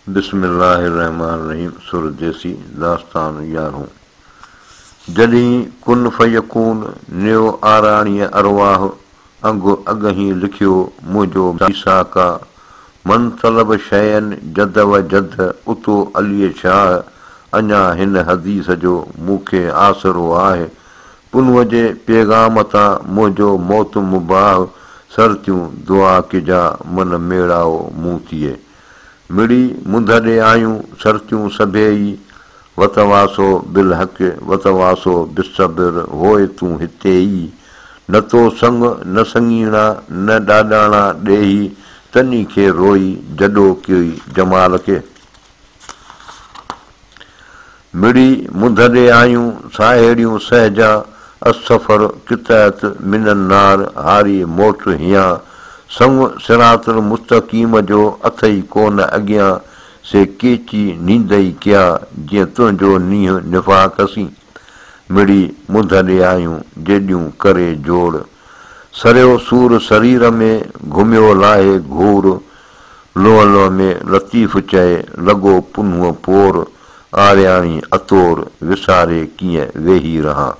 बिस्मिल्लाहिर्रहमानिर्रहीम। सूरत जैसी दास्तान 11। जॾहिं कुन फयकून न्यो आराणीअ अरवाह अगही लिखियो मुंहिंजो ईसाका मन तलब शयन जद व जद उतो अलीअ शाह अञा हिन हदीस जो मूंखे आसरो आहे। पुनूअ जे पैगाम तां मुंहिंजो मौत मुबाह सरतियूं दुआ किजा मन मेड़ाओ मूं थिए। मिड़ी मुंदड़े आयूं सरतियूं सभेई वतवासो बिल हक़ वतवासो बिसबिर होए तूं हिते ई न तो संग न संगीणा न ॾाॾाणा ॾेही तनी खे रोई जॾो कई जमाल खे। मिड़ी मुंदड़े आयूं साहेड़ियूं सहजा असफर कितायत मिनन नार हारी मोट हियां संग सिरातुल मुस्तक़ीम जो अथई कोन अॻियां से केची नींदई कया जीअं तुंहिंजो नींहुं निफ़ाक़सी। मिड़ी मुंदड़े आयूं जेॾियूं करे जोड़ सरियो सूर शरीर में घुमियो लाहे घूर लोह में लतीफ़ चए लॻो पुनूअ पोर आरियाणी अतोर विसारे कीअं वेही रहां।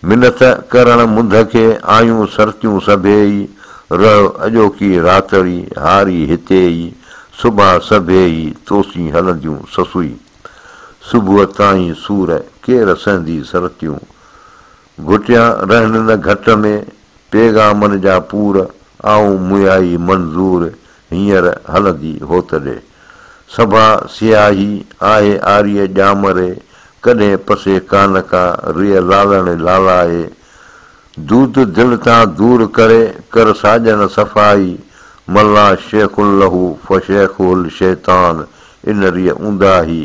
मिनत करण मुंद खे आयूं सरतियूं सभेई रह अॼोकी रातड़ी हारी हिते ई सुबह सभेई तोसी हलंदियूं ससुई। सुबुह ताईं सूर केर सहंदी सरतियूं घुटिया रहनि न घट में पैगामनि जा पूर आऊं मुयाई मंज़ूर हींअर हलंदी हो तॾे। सभा सियाही आहे आरीअ ॼामरे कॾहिं पसे कान का रिय लालण लालाए दूध दिल तां दूर करे कर साजन सफ़ाई मल्ला शेखुल लहू फशेखुल शैतान इन रिय ऊंदाही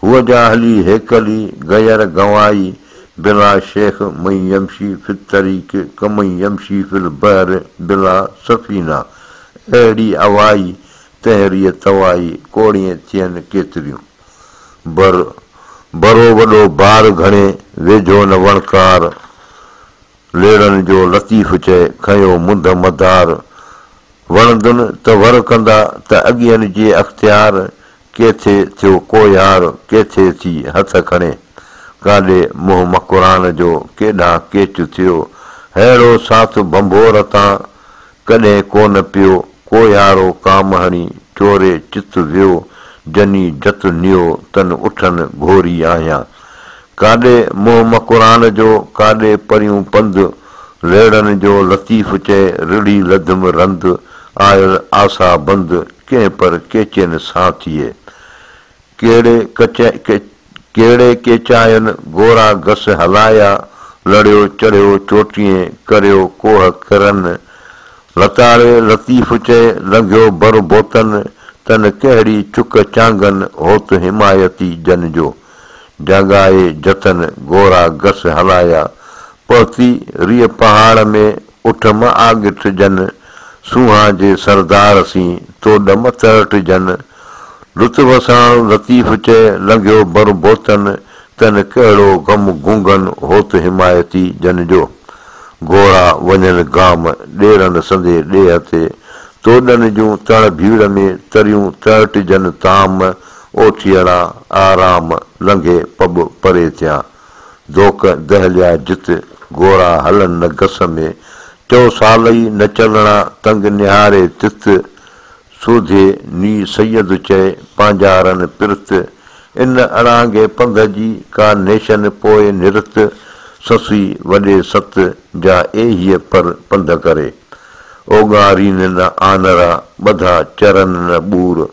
हुअ जा हली हेकली गयर गवाई बिला शेख मई यमशी फिल तरीक़ कमई यमशी फिल बहर बिला सफ़ीना अहिड़ी अवाई तहरीअ तवाई कोड़ियूं थियनि केतिरियूं बरो वॾो बार घणे वेझो न वणकार लेड़नि जो लतीफ़ चए खयो मुंद मदार वणंदुनि त वर कंदा त अॻियनि जे अख़्तियार केथे थियो कोयार केथे थी हथ खणे काॾे मुंहुं मकुरान जो केॾां केच थियो अहिड़ो साथ बंबोर तां कॾहिं कोन पियो कोयारो काम हणी चोरे चित वियो जनी जत नियो तन उठनि घोरी आहियां काॾे मुंहुं मकुरान जो काॾे परियूं पंध लेड़नि जो लतीफ़ चए रिड़ी लधम रंध आयल आसा बंद कंहिं पर केचनि सां थिए कहिड़े केचायनि गोरा घस हलाया लड़ियो चढ़ियो चोटीअ करियो कोह करनि लताड़े लतीफ़ चए लंघियो बर बोतन तन कहिड़ी चुक चांगन होत हिमायती जन जो जगाए जतन गोरा घस हलाया पहुती रिय पहाड़ में उठ म आगिठ जन सुहा जे सरदार सी तोड़ मतहट जन लुत्फ़ सां लतीफ़ चए लंघियो बर बोतन तन कहिड़ो गम गुंगन होत हिमायती जन जो घोड़ा वञनि गाम ॾेरनि संदे ॾेह ते तोड़नि जूं तड़ भीड़ में तरियूं तहट जन ताम ओठियड़ा आराम लंघे पब परे थिया दोक दहलिया जित घोड़ा हलन न घस में चो साल ई न चलणा तंग निहारे तित सूधे नी सैयद चए पंहिंजारनि पिरत इन अड़ांगे पंध जी का नेशन पोइ निरत ससी वॾे सत जा एहीअ पर पंध करे ओगारीन न आनरा ॿधा चरन न ॿूर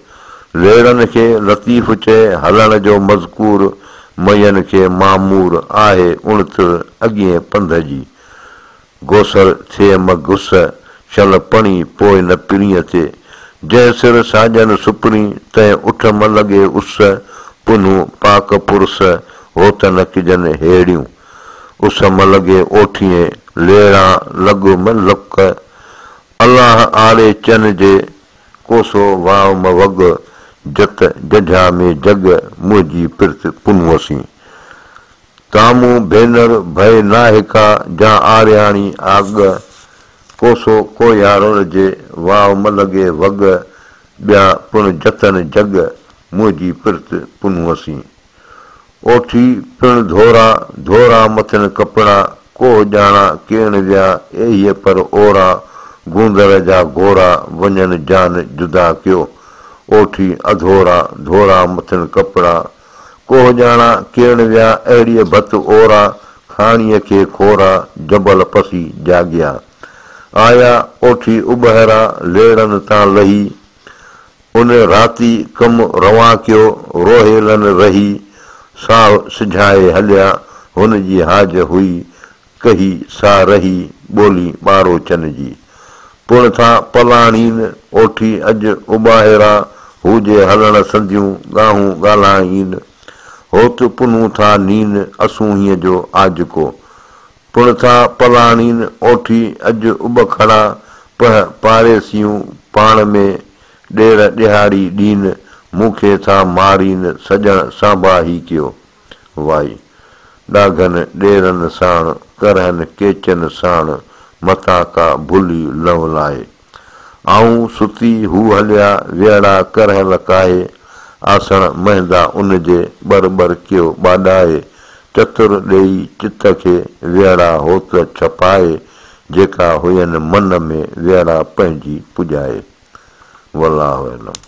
लेड़नि खे लतीफ़ चए हलण जो मज़कूर मयनि खे मामूर आहे उणिथ अॻिए पंध जी गोसर थिए मगुस शल पणी पोइ न पिणीअ ते जंहिं सिर साजन सुपणी तंहिं उठ म लॻे उस पुनूं पाक पुरुष हो त न किजनि हेड़ियूं उस म लॻे ओठिए लेड़ा लॻ म लुक अलाह आड़े चन जे कोसो वाव म वग जत जझा में जग मुंहिंजी पिरत पुनूअसी तामूं भेनर भय नाहिका जा आरियाणी आग कोसो कोयार जे वाव म लॻे वग ॿिया पुण जतन जग मुंहिंजी पिरत पुनूअसीं। ओठी पिण धोरा धोरा मथनि कपिड़ा, को ॼाणा केण विया एहीअ पर ओरा, गूंदड़ जा घोरा वञनि जान जुदा कयो। ओठी अधोरा धोरा मथनि कपिड़ा, को ॼाणा केण विया अहिड़ीअ भत ओरा, खाणीअ खे खोरा जबल पसी जाॻिया। आया ओठी उॿहरा लेड़नि तां लही, उन राती कमु रवां कयो रोहेलनि रही। साह सिझाए हलिया हुनजी हाज हुई, कही सा रही ॿोली ॿारो चन जी। पुण था पलाणीन ओठी अॼु उॿाहिरा, हुजे हलण संधियूं ॻाहूं ॻाल्हाईन। होत पुनूं था नीन असूं हीअं जो आजको, पुण था पलाणीन ओठी अॼु उॿ खड़ा, पारेसियूं पाण में ॾेर ॾिहाड़ी ॾीन। मूंखे था मारीन सॼण सांभा ही कयो। वाई ॾाघनि ॾेरनि साण करहनि केचनि साण, मथां का भुली लवलाए। आऊं सुती हू हलिया वेड़ा करहल काहे, आसण महंदा उन जे बर बर कयो ॿाॾाए। चतुर ॾेई चित खे वेड़ा होत छपाए, जेका हुयनि मन में वेड़ा पंहिंजी पुॼाए। वल्लाहु अलम।